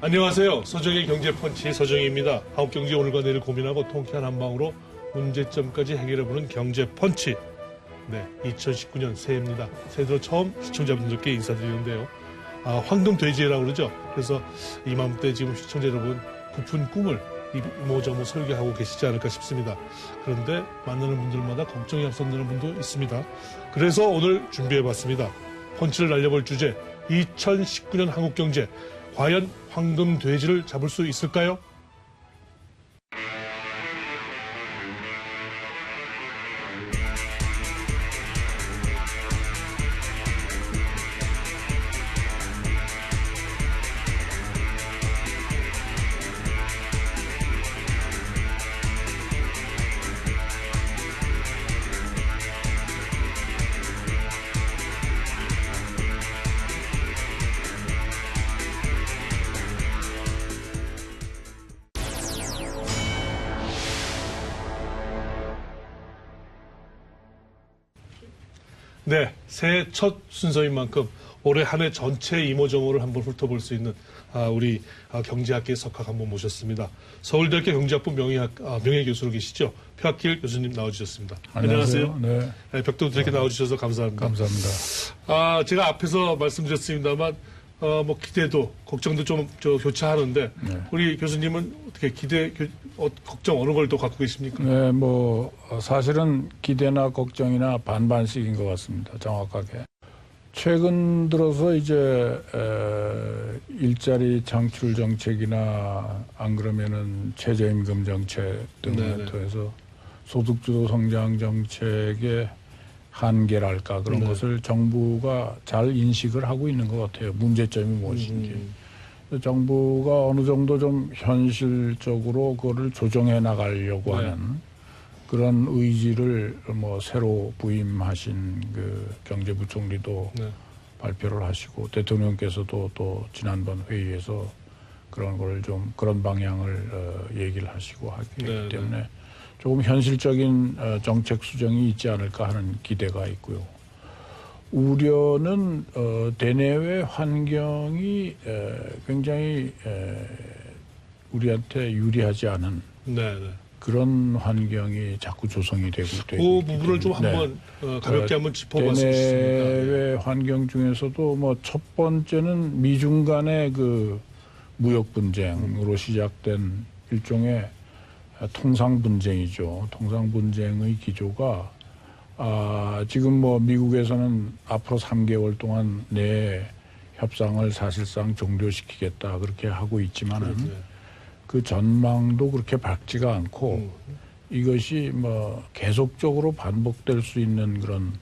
안녕하세요. 서정의 경제펀치 서정희입니다. 한국경제 오늘과 내일 고민하고 통쾌한 한방으로 문제점까지 해결해보는 경제펀치. 네, 2019년 새해입니다. 새해 들어 처음 시청자분들께 인사드리는데요. 황금돼지라고 그러죠. 그래서 이맘때 지금 시청자 여러분 부푼 꿈을 이모저모 설계하고 계시지 않을까 싶습니다. 그런데 만나는 분들마다 걱정이 앞선다는 분도 있습니다. 그래서 오늘 준비해봤습니다. 펀치를 날려볼 주제 2019년 한국경제 과연 황금돼지를 잡을 수 있을까요? 네, 새해 첫 순서인 만큼 올해 한 해 전체 이모저모를 한번 훑어볼 수 있는 우리 경제학계 석학 한번 모셨습니다. 서울대학교 경제학부 명예교수로 계시죠. 표학길 교수님 나와주셨습니다. 안녕하세요. 네. 네, 벽도 이렇게 나와주셔서 감사합니다. 감사합니다. 제가 앞에서 말씀드렸습니다만 뭐 기대도 걱정도 좀 교차하는데 네. 우리 교수님은 어떻게 걱정 어느 걸 더 갖고 계십니까? 네, 뭐 사실은 기대나 걱정이나 반반씩인 것 같습니다. 정확하게. 최근 들어서 이제 일자리 창출 정책이나 안 그러면은 최저임금 정책 등을 통해서 소득주도 성장 정책의 한계랄까 그런 것을 정부가 잘 인식을 하고 있는 것 같아요. 문제점이 무엇인지. 정부가 어느 정도 좀 현실적으로 그거를 조정해 나가려고 하는 그런 의지를 뭐 새로 부임하신 그 경제부총리도 발표를 하시고 대통령께서도 또 지난번 회의에서 그런 걸 좀 그런 방향을 얘기를 하시고 하기 때문에 조금 현실적인 정책 수정이 있지 않을까 하는 기대가 있고요. 우려는 대내외 환경이 굉장히 우리한테 유리하지 않은 그런 환경이 자꾸 조성이 되고 있기 때문에 그 부분을 좀 한번 가볍게 한번 짚어봤습니다. 대내외 환경 중에서도 뭐 첫 번째는 미중 간의 그 무역 분쟁으로 시작된 일종의 통상 분쟁이죠. 통상 분쟁의 기조가 지금 뭐 미국에서는 앞으로 3개월 동안 내 협상을 사실상 종료시키겠다 그렇게 하고 있지만은 그 전망도 그렇게 밝지가 않고 이것이 뭐 계속적으로 반복될 수 있는 그런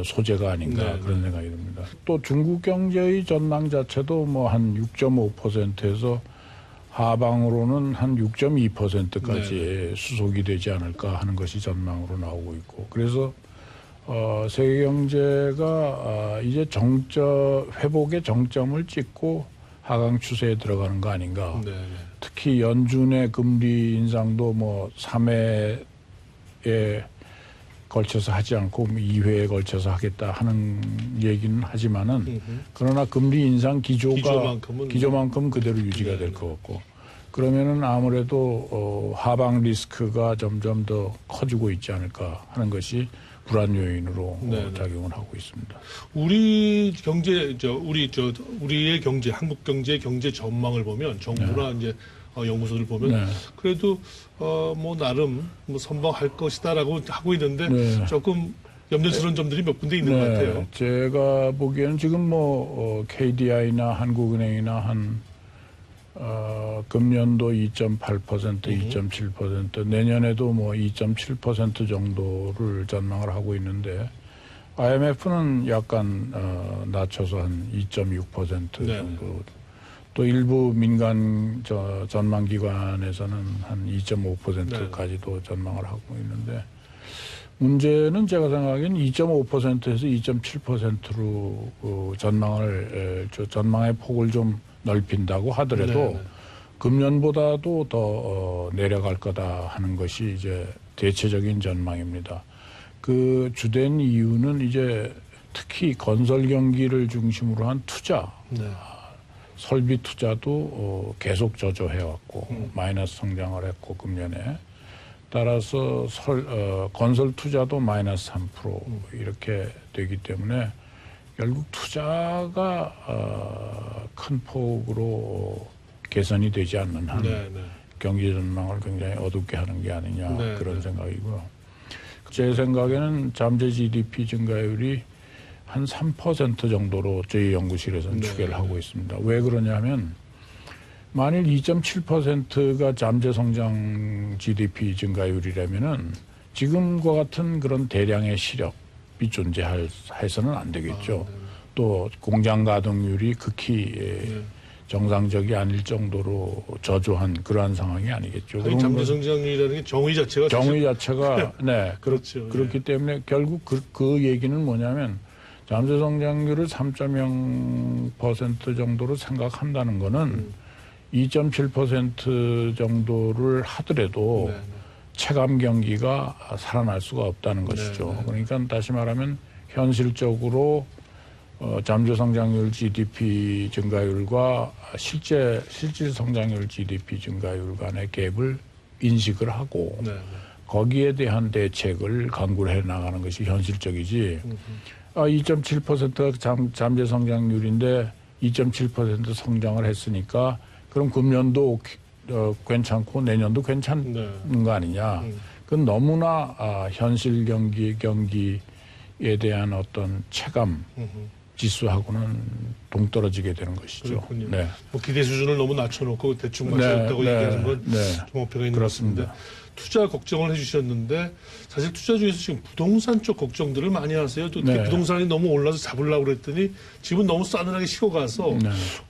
소재가 아닌가 그런 생각이 듭니다. 또 중국 경제의 전망 자체도 뭐 한 6.5%에서 하방으로는 한 6.2%까지 수속이 되지 않을까 하는 것이 전망으로 나오고 있고 그래서 세계 경제가 이제 회복의 정점을 찍고 하강 추세에 들어가는 거 아닌가. 특히 연준의 금리 인상도 뭐 3회에 걸쳐서 하지 않고 2회에 걸쳐서 하겠다 하는 얘기는 하지만은 그러나 금리 인상 기조만큼 그대로 유지가 될 것 같고 그러면은 아무래도 하방 리스크가 점점 더 커지고 있지 않을까 하는 것이 불안 요인으로 작용을 하고 있습니다. 우리 경제 우리의 경제 한국 경제 전망을 보면 정부나 이제 연구소를 보면 그래도 뭐 나름 뭐 선방할 것이다라고 하고 있는데 조금 염려스러운 점들이 몇 군데 있는 것 같아요. 제가 보기에는 지금 뭐 KDI나 한국은행이나 한 금년도 2.8%, 2.7%, 내년에도 뭐 2.7% 정도를 전망을 하고 있는데 IMF는 약간 낮춰서 한 2.6% 정도. 또 일부 민간 전망기관에서는 한 2.5%까지도 전망을 하고 있는데 문제는 제가 생각하기엔 2.5%에서 2.7%로 전망의 폭을 좀 넓힌다고 하더라도 금년보다도 더 내려갈 거다 하는 것이 이제 대체적인 전망입니다. 그 주된 이유는 이제 특히 건설 경기를 중심으로 한 투자, 설비 투자도 계속 저조해왔고 마이너스 성장을 했고 금년에 따라서 건설 투자도 마이너스 3% 이렇게 되기 때문에 결국 투자가 큰 폭으로 개선이 되지 않는 한 경기 전망을 굉장히 어둡게 하는 게 아니냐 그런 생각이고요. 제 생각에는 잠재 GDP 증가율이 한 3% 정도로 저희 연구실에서는 추계를 하고 있습니다. 왜 그러냐면 만일 2.7%가 잠재 성장 GDP 증가율이라면은 지금과 같은 그런 대량의 실업이 존재해서는 안 되겠죠. 또 공장 가동률이 극히 정상적이 아닐 정도로 저조한 그러한 상황이 아니겠죠. 잠재 성장률이라는 게 정의 자체가 네 그렇죠. 그렇기 때문에 결국 그 얘기는 뭐냐면 잠재 성장률을 3.0% 정도로 생각한다는 거는 2.7% 정도를 하더라도 체감 경기가 살아날 수가 없다는 것이죠. 그러니까 다시 말하면 현실적으로 잠재 성장률 GDP 증가율과 실질 성장률 GDP 증가율 간의 갭을 인식을 하고 거기에 대한 대책을 강구를 해 나가는 것이 현실적이지 2.7%가 잠재 성장률인데 2.7% 성장을 했으니까 그럼 금년도 괜찮고 내년도 괜찮은 거 아니냐. 그건 너무나 현실 경기에 대한 어떤 체감 지수하고는 동떨어지게 되는 것이죠. 그렇군요. 네. 뭐 기대 수준을 너무 낮춰놓고 대충 맞췄다고 얘기하는 건 좀 어폐가 있는 것 같습니다. 투자 걱정을 해주셨는데 사실 투자 중에서 지금 부동산 쪽 걱정들을 많이 하세요. 또 부동산이 너무 올라서 잡으려고 그랬더니 집은 너무 싸늘하게 식어가서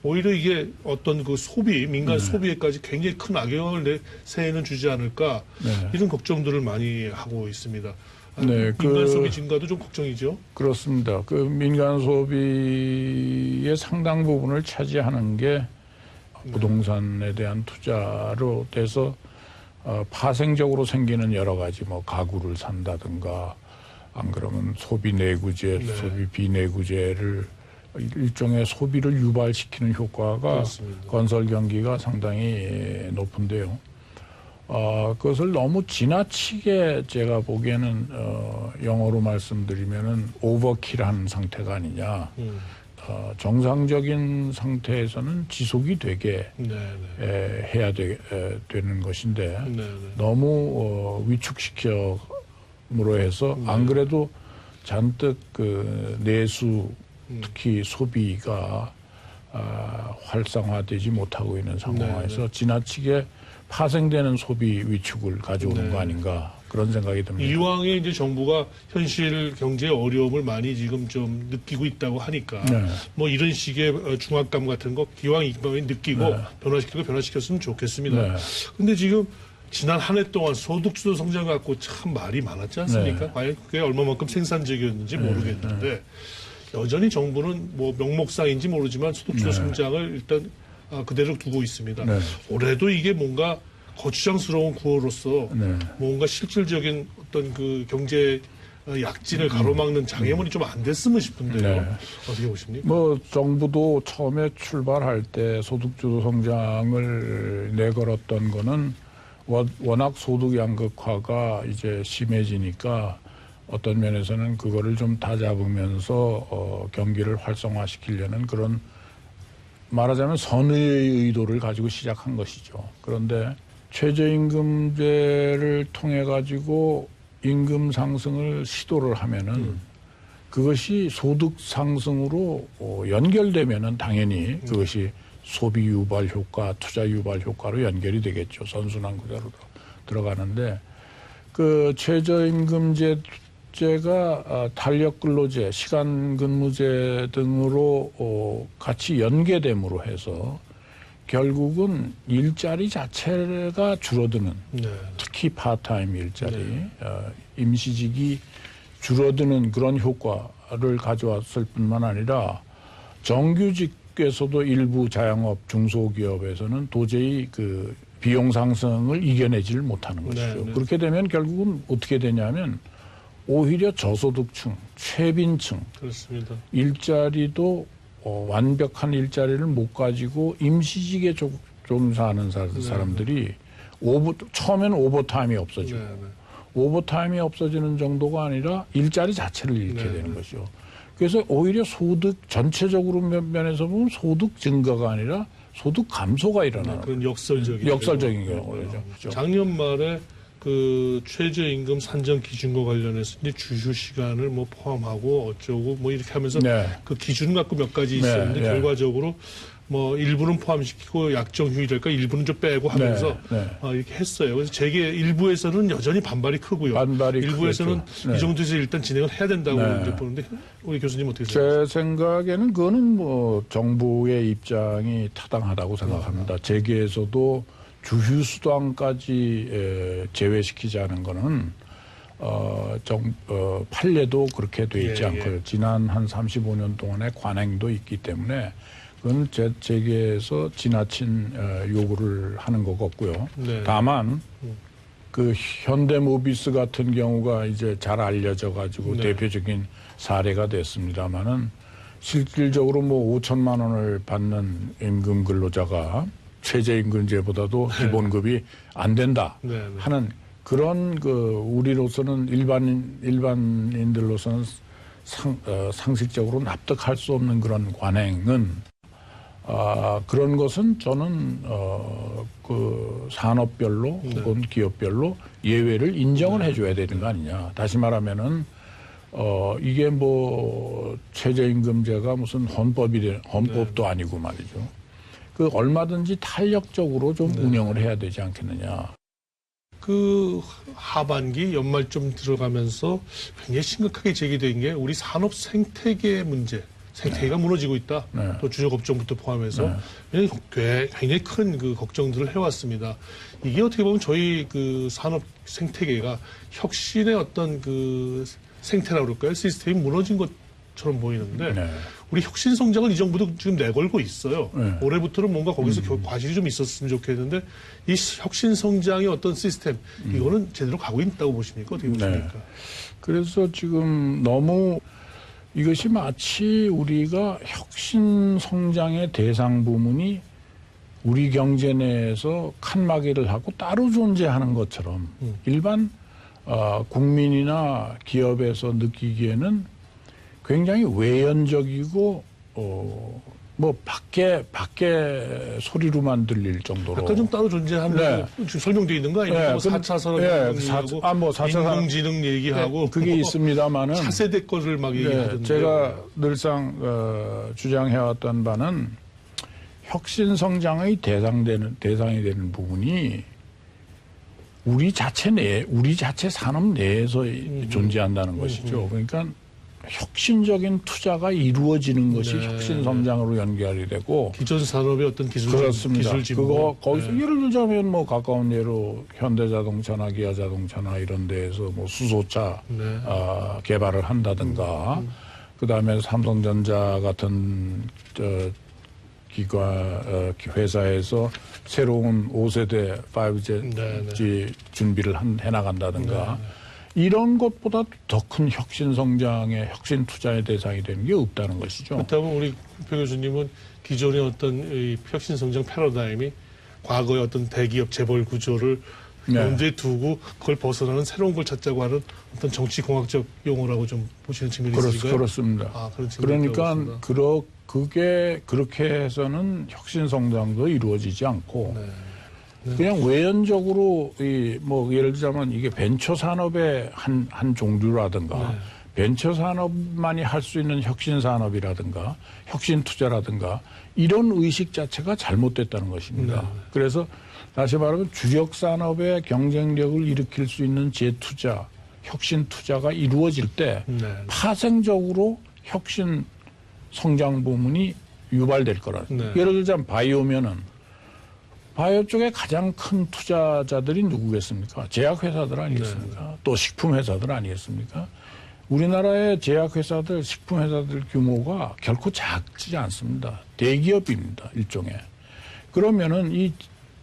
오히려 이게 어떤 그 소비, 민간 소비에까지 굉장히 큰 악영향을 새해는 주지 않을까 이런 걱정들을 많이 하고 있습니다. 민간 소비 증가도 좀 걱정이죠. 그렇습니다. 그 민간 소비의 상당 부분을 차지하는 게 부동산에 대한 투자로 돼서 파생적으로 생기는 여러 가지 뭐 가구를 산다든가 안 그러면 소비 내구재, 소비 비내구재를 일종의 소비를 유발시키는 효과가 그렇습니다. 건설 경기가 상당히 높은데요. 그것을 너무 지나치게 제가 보기에는 영어로 말씀드리면은 오버킬한 상태가 아니냐. 정상적인 상태에서는 지속이 되게 해야 되는 것인데 너무 위축시켜므로 해서 안 그래도 잔뜩 그 내수 특히 소비가 활성화되지 못하고 있는 상황에서 지나치게 파생되는 소비 위축을 가져오는 거 아닌가 그런 생각이 듭니다. 이왕에 이제 정부가 현실 경제의 어려움을 많이 지금 좀 느끼고 있다고 하니까 뭐 이런 식의 중압감 같은 거 기왕 이번에 느끼고 변화시켰으면 좋겠습니다. 근데 지금 지난 한 해 동안 소득주도 성장 갖고 참 말이 많았지 않습니까? 과연 그게 얼마만큼 생산적이었는지 모르겠는데 여전히 정부는 뭐 명목상인지 모르지만 소득주도 성장을 일단 그대로 두고 있습니다. 올해도 이게 뭔가 거추장스러운 구호로서 뭔가 실질적인 어떤 그 경제 약진을 가로막는 장애물이 좀 안 됐으면 싶은데요. 어떻게 보십니까? 뭐 정부도 처음에 출발할 때 소득주도 성장을 내걸었던 거는 워낙 소득 양극화가 이제 심해지니까 어떤 면에서는 그거를 좀 다잡으면서 경기를 활성화시키려는 그런 말하자면 선의의 의도를 가지고 시작한 것이죠. 그런데 최저임금제를 통해 가지고 임금 상승을 시도를 하면은 그것이 소득 상승으로 연결되면은 당연히 그것이 소비 유발 효과, 투자 유발 효과로 연결이 되겠죠. 선순환 구조로 들어가는데 그 최저임금제가 탄력근로제, 시간근무제 등으로 같이 연계됨으로 해서 결국은 일자리 자체가 줄어드는 특히 파트타임 일자리, 임시직이 줄어드는 그런 효과를 가져왔을 뿐만 아니라 정규직에서도 일부 자영업 중소기업에서는 도저히 그 비용 상승을 이겨내지를 못하는 것이죠. 그렇게 되면 결국은 어떻게 되냐면 오히려 저소득층, 최빈층, 그렇습니다. 일자리도 완벽한 일자리를 못 가지고 임시직에 종사하는 사람들이 처음에는 오버타임이 없어지고 오버타임이 없어지는 정도가 아니라 일자리 자체를 잃게 되는 거죠. 그래서 오히려 소득 전체적으로 면에서 보면 소득 증가가 아니라 소득 감소가 일어나는 그런 역설적인 경우죠. 작년 말에 그 최저임금 산정 기준과 관련해서 이제 주휴 시간을 뭐 포함하고 어쩌고 뭐 이렇게 하면서 그 기준 갖고 몇 가지 있었는데 결과적으로 뭐 일부는 포함시키고 약정 휴일할까 일부는 좀 빼고 하면서 이렇게 했어요. 그래서 재계 일부에서는 여전히 반발이 크고요. 일부에서는 이 정도에서 일단 진행을 해야 된다고 이제 보는데 우리 교수님 어떻게 생각하세요? 제 생각에는 그거는 뭐 정부의 입장이 타당하다고 생각합니다. 재계에서도 주휴 수당까지 제외시키자는 거는 판례도 그렇게 돼 있지 않고요. 지난 한 35년 동안의 관행도 있기 때문에 그건 재계에서 지나친 요구를 하는 것 같고요. 다만 그 현대모비스 같은 경우가 이제 잘 알려져 가지고 대표적인 사례가 됐습니다마는 실질적으로 뭐 5천만 원을 받는 임금 근로자가 최저임금제보다도 기본급이 안 된다 하는 그런 우리로서는 일반인들로서는 상식적으로 납득할 수 없는 그런 관행은 그런 것은 저는 그 산업별로 혹은 기업별로 예외를 인정을 해줘야 되는 거 아니냐. 다시 말하면은 이게 뭐 최저임금제가 무슨 헌법도 아니고 말이죠. 그 얼마든지 탄력적으로 좀 운영을 해야 되지 않겠느냐. 그 하반기 연말쯤 들어가면서 굉장히 심각하게 제기된 게 우리 산업 생태계 문제. 생태계가 무너지고 있다. 또 주력업종부터 포함해서 굉장히 큰 그 걱정들을 해왔습니다. 이게 어떻게 보면 저희 그 산업 생태계가 혁신의 어떤 그 생태라고 그럴까요? 시스템이 무너진 것처럼 보이는데 우리 혁신 성장을 이 정부도 지금 내걸고 있어요. 올해부터는 뭔가 거기서 과실이 좀 있었으면 좋겠는데 이 혁신 성장의 어떤 시스템 이거는 제대로 가고 있다고 보십니까? 어떻게 보십니까? 그래서 지금 너무 이것이 마치 우리가 혁신 성장의 대상 부문이 우리 경제 내에서 칸막이를 하고 따로 존재하는 것처럼 일반 국민이나 기업에서 느끼기에는 굉장히 외연적이고 뭐 밖에 소리로만 들릴 정도로 약간 좀 따로 존재하는 지금 설명되어 있는 거 아닙니까? 뭐 4차 산업혁명 얘기하고 인공지능 얘기하고 그게 있습니다만은 차세대 거를 막 얘기하던데 제가 늘상 주장해왔던 바는 혁신 성장의 대상이 되는 부분이 우리 자체 산업 내에서 존재한다는 것이죠. 그러니까 혁신적인 투자가 이루어지는 것이 혁신 성장으로 연결이 되고 기존 산업의 어떤 기술 그거 거기서 예를 들자면 뭐 가까운 예로 현대자동차나 기아자동차나 이런 데에서 뭐 수소차 개발을 한다든가 그다음에 삼성전자 같은 회사에서 새로운 5세대 5G 준비를 해나간다든가 이런 것보다 더 큰 혁신 성장의 혁신 투자의 대상이 되는 게 없다는 것이죠. 그렇다면 우리 표 교수님은 기존의 어떤 이 혁신 성장 패러다임이 과거의 어떤 대기업 재벌 구조를 염두에 두고 그걸 벗어나는 새로운 걸 찾자고 하는 어떤 정치공학적 용어라고 좀 보시는 측면이 있으신가요? 그렇습니다. 그러니까 그게 그렇게 해서는 혁신 성장도 이루어지지 않고 그냥 외연적으로 뭐 예를 들자면 이게 벤처 산업의 한 종류라든가 벤처 산업만이 할 수 있는 혁신 산업이라든가 혁신 투자라든가 이런 의식 자체가 잘못됐다는 것입니다. 그래서 다시 말하면 주력 산업의 경쟁력을 일으킬 수 있는 재투자, 혁신 투자가 이루어질 때 파생적으로 혁신 성장 부문이 유발될 거라. 예를 들자면 바이오 쪽에 가장 큰 투자자들이 누구겠습니까? 제약회사들 아니겠습니까? 또 식품회사들 아니겠습니까? 우리나라의 제약회사들, 식품회사들 규모가 결코 작지 않습니다. 대기업입니다, 일종의. 그러면은 이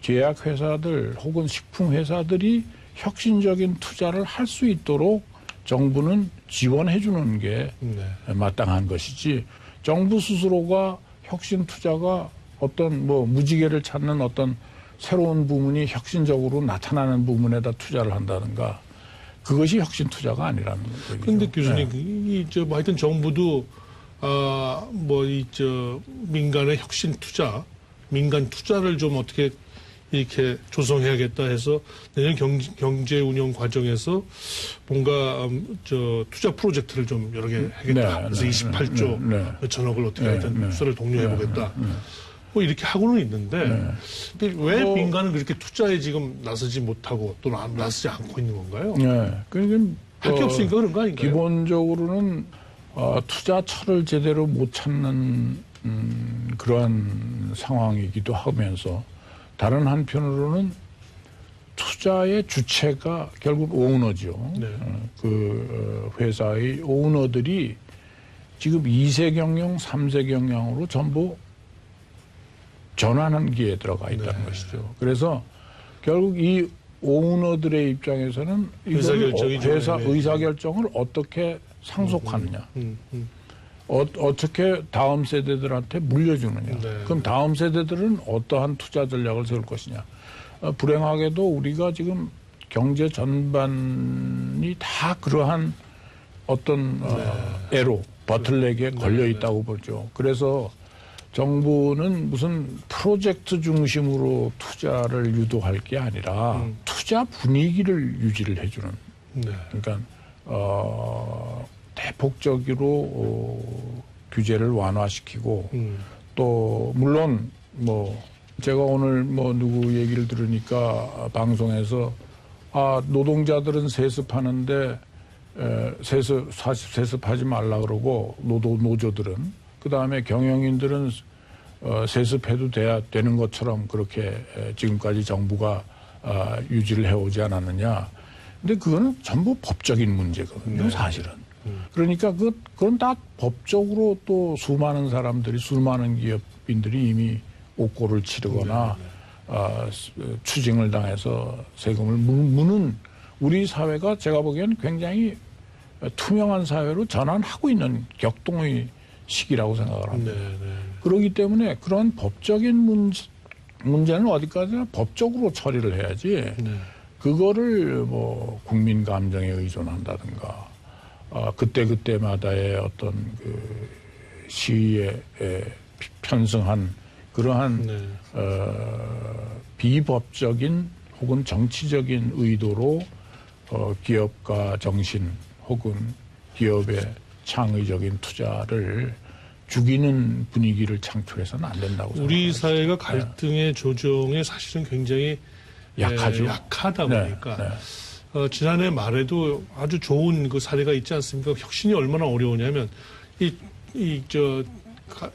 제약회사들 혹은 식품회사들이 혁신적인 투자를 할 수 있도록 정부는 지원해 주는 게 마땅한 것이지 정부 스스로가 혁신 투자가 어떤 뭐 무지개를 찾는 어떤 새로운 부문이 혁신적으로 나타나는 부문에다 투자를 한다든가 그것이 혁신 투자가 아니라는 거죠. 그런데 교수님, 뭐 하여튼 정부도 민간의 혁신 투자, 민간 투자를 좀 어떻게 이렇게 조성해야겠다 해서 내년 경제 운영 과정에서 뭔가 투자 프로젝트를 좀 여러 개 하겠다. 그래서 28조 몇천억을 어떻게 하여튼 투자를 독려해보겠다. 뭐 이렇게 하고는 있는데 왜 민간은 그렇게 투자에 지금 나서지 못하고 또는 나서지 않고 있는 건가요? 네, 그러니까 할 게 없으니까 그런 거 아닌가요? 기본적으로는 투자처를 제대로 못 찾는 그러한 상황이기도 하면서 다른 한편으로는 투자의 주체가 결국 오너죠. 네. 회사의 오너들이 지금 2세 경영, 3세 경영으로 전부 전환기에 들어가 있다는 것이죠. 그래서 결국 이 오너들의 입장에서는 의사결정을 어떻게 상속하느냐. 어떻게 다음 세대들한테 물려주느냐. 그럼 다음 세대들은 어떠한 투자 전략을 세울 것이냐. 불행하게도 우리가 지금 경제 전반이 다 그러한 어떤 애로, 버틀넥에 걸려 있다고 보죠. 그래서 정부는 무슨 프로젝트 중심으로 투자를 유도할 게 아니라 투자 분위기를 유지를 해주는. 그러니까 대폭적으로 규제를 완화시키고 또 물론 뭐 제가 오늘 뭐 누구 얘기를 들으니까 방송에서 노동자들은 세습하는데 세습하지 말라 그러고 노조들은 그다음에 경영인들은 세습해도 되는 것처럼 그렇게 지금까지 정부가 유지를 해오지 않았느냐. 근데 그거는 전부 법적인 문제거든요, 사실은. 그러니까 그건 다 법적으로 또 수많은 사람들이, 수많은 기업인들이 이미 옥고를 치르거나 추징을 당해서 세금을 무는 우리 사회가 제가 보기엔 굉장히 투명한 사회로 전환하고 있는 격동의 시기라고 생각을 합니다. 그렇기 때문에 그런 법적인 문제는 어디까지나 법적으로 처리를 해야지 그거를 뭐 국민 감정에 의존한다든가 그때마다의 어떤 그 시위에 편승한 그러한 비법적인 혹은 정치적인 의도로 기업가 정신 혹은 기업의 창의적인 투자를 죽이는 분위기를 창출해서는 안 된다고 생각합니다. 우리 사회가 갈등의 조정에 사실은 굉장히 약하죠. 약하다 보니까 지난해 말에도 아주 좋은 그 사례가 있지 않습니까? 혁신이 얼마나 어려우냐면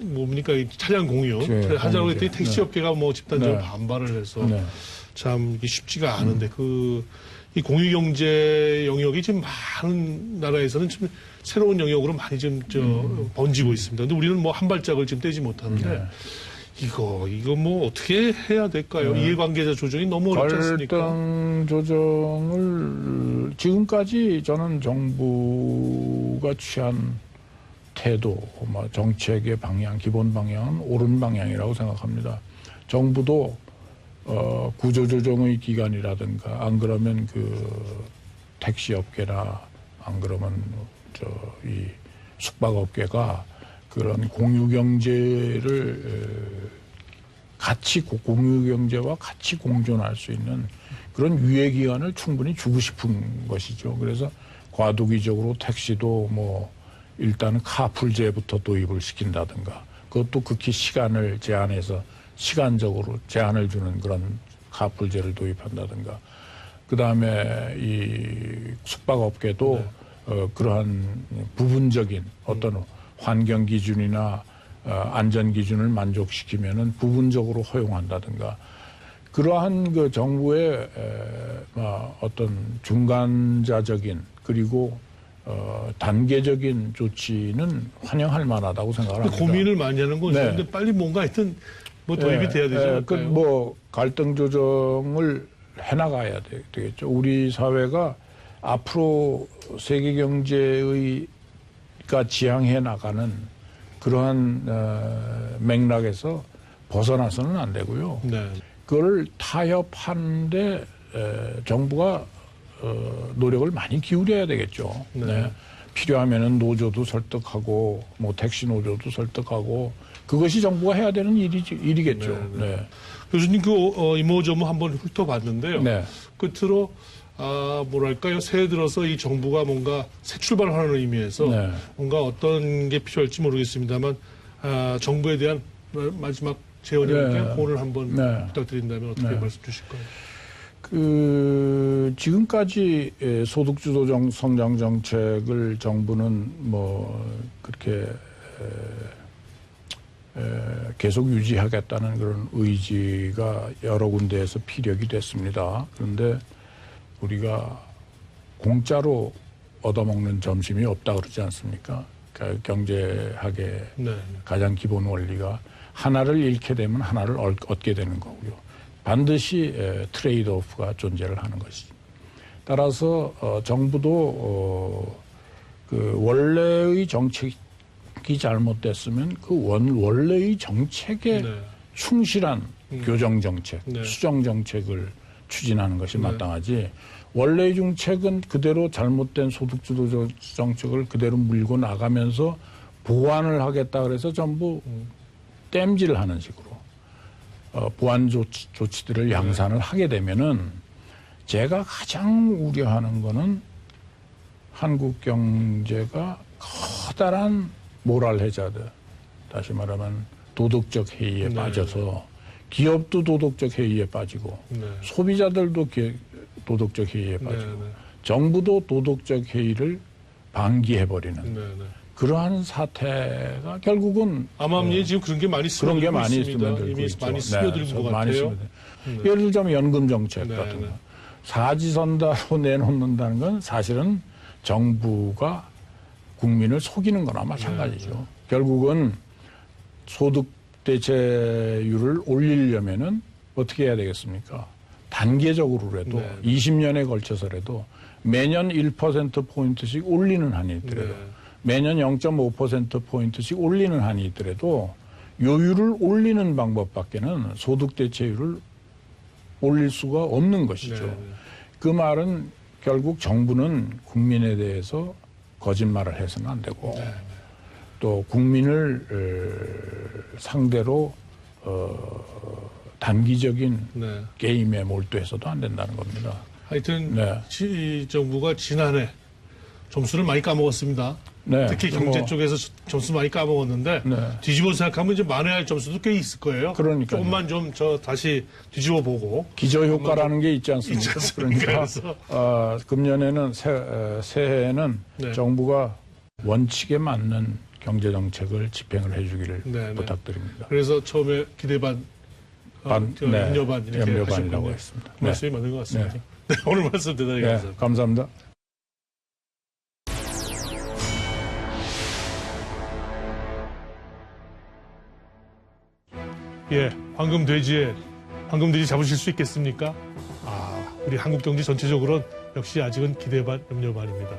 뭡니까 이 차량 공유 하자고 했더니 택시 업계가 뭐 집단적으로 반발을 해서 참 이게 쉽지가 않은데 이 공유 경제 영역이 지금 많은 나라에서는 좀 새로운 영역으로 많이 좀 번지고 있습니다. 근데 우리는 뭐 한 발짝을 지금 떼지 못하는데 이거 뭐 어떻게 해야 될까요? 이해관계자 조정이 너무 어렵지 않습니까? 갈등 조정을 지금까지 저는 정부가 취한 태도, 정책의 방향, 기본 방향은 옳은 방향이라고 생각합니다. 정부도 구조조정의 기간이라든가 안 그러면 그 택시업계나 안 그러면 이 숙박업계가 그런 공유경제를 공유경제와 같이 공존할 수 있는 그런 유예기간을 충분히 주고 싶은 것이죠. 그래서 과도기적으로 택시도 뭐 일단은 카풀제부터 도입을 시킨다든가 그것도 극히 시간을 제한해서 시간적으로 제한을 주는 그런 카풀제를 도입한다든가 그다음에 이 숙박업계도 그러한 부분적인 어떤 환경 기준이나 안전 기준을 만족시키면은 부분적으로 허용한다든가 그러한 그 정부의 어떤 중간자적인 그리고 단계적인 조치는 환영할 만하다고 생각합니다. 고민을 많이 하는 거죠. 그런데 빨리 뭔가 하여튼 뭐 도입이 돼야 되지 않을까요? 뭐 갈등 조정을 해나가야 되겠죠. 우리 사회가 앞으로 세계 경제가 지향해 나가는 그러한 맥락에서 벗어나서는 안 되고요. 네. 그걸 타협하는데 정부가 노력을 많이 기울여야 되겠죠. 네. 네. 필요하면은 노조도 설득하고 뭐 택시 노조도 설득하고 그것이 정부가 해야 되는 일이겠죠. 네, 네. 네. 교수님 그 이모저모 한번 훑어봤는데요. 네. 끝으로 뭐랄까요, 새해 들어서 이 정부가 뭔가 새 출발을 하는 의미에서 네. 뭔가 어떤 게 필요할지 모르겠습니다만 정부에 대한 마지막 재원님께 네. 호언을 한번 네. 부탁드린다면 어떻게 네. 말씀 주실까요? 지금까지 소득주도 성장 정책을 정부는 뭐 그렇게 계속 유지하겠다는 그런 의지가 여러 군데에서 피력이 됐습니다. 그런데 우리가 공짜로 얻어먹는 점심이 없다 그러지 않습니까? 그러니까 경제학의 네. 가장 기본 원리가 하나를 잃게 되면 하나를 얻게 되는 거고요. 반드시 트레이드 오프가 존재를 하는 것이죠. 따라서 정부도 그 원래의 정책이 잘못됐으면 그 원래의 정책에 네. 충실한 교정 정책, 네. 수정 정책을 추진하는 것이 네. 마땅하지. 원래의 정책은 그대로 잘못된 소득주도 정책을 그대로 물고 나가면서 보완을 하겠다 그래서 전부 땜질을 하는 식으로 보완 조치들을 양산을 하게 되면은 제가 가장 우려하는 거는 한국 경제가 커다란 모랄 해자드, 다시 말하면 도덕적 해이에 네. 빠져서 기업도 도덕적 해이에 빠지고 네. 소비자들도 도덕적 해이에 빠지고 네. 네. 정부도 도덕적 해이를 방기해버리는 네. 네. 그러한 사태가 결국은 암암리에 지금 그런 게 많이 그런 게 스며들고 많이 있습니다. 스며들고 이미 있죠. 많이 스며들은 것 많이 같아요. 스며들. 예를 들자면 연금 정책 네, 같은 네. 거. 사지선다로 내놓는다는 건 사실은 정부가 국민을 속이는 거나 마찬가지죠. 네, 네. 결국은 소득 대체율을 올리려면은 어떻게 해야 되겠습니까? 단계적으로라도 네. 20년에 걸쳐서라도 매년 1%포인트씩 올리는 한이 있더라도 네. 매년 0.5%포인트씩 올리는 한이 있더라도 요율을 올리는 방법밖에는 소득 대체율을 올릴 수가 없는 것이죠. 네. 그 말은 결국 정부는 국민에 대해서 거짓말을 해서는 안 되고 네. 또 국민을 상대로 단기적인 네. 게임에 몰두해서도 안 된다는 겁니다. 하여튼 네. 정부가 지난해 점수를 많이 까먹었습니다. 네. 특히 경제 쪽에서 점수 많이 까먹었는데 네. 뒤집어 생각하면 이제 만회할 점수도 꽤 있을 거예요. 그러니까요. 조금만 좀 다시 뒤집어 보고 기저효과라는 게 있지 않습니까? 있지 않습니까? 그러니까 그래서. 금년에는 새해에는 네. 정부가 원칙에 맞는 경제 정책을 집행을 해주기를 네, 네. 부탁드립니다. 그래서 처음에 기대 반, 네. 염려반 이렇게 염려반이라고 하셨군요. 했습니다. 네. 말씀이 맞는 것 같습니다. 네. 네, 오늘 말씀 대단히 네, 감사합니다. 감사합니다. 예, 황금돼지 잡으실 수 있겠습니까? 우리 한국 경제 전체적으로는 역시 아직은 기대 반, 염려 반입니다.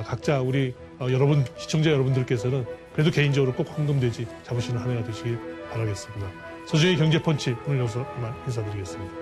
각자 우리 여러분 시청자 여러분들께서는 그래도 개인적으로 꼭 황금돼지 잡으시는 한 해가 되시길 바라겠습니다. 서준의 경제펀치 오늘 여기서 이만 인사드리겠습니다.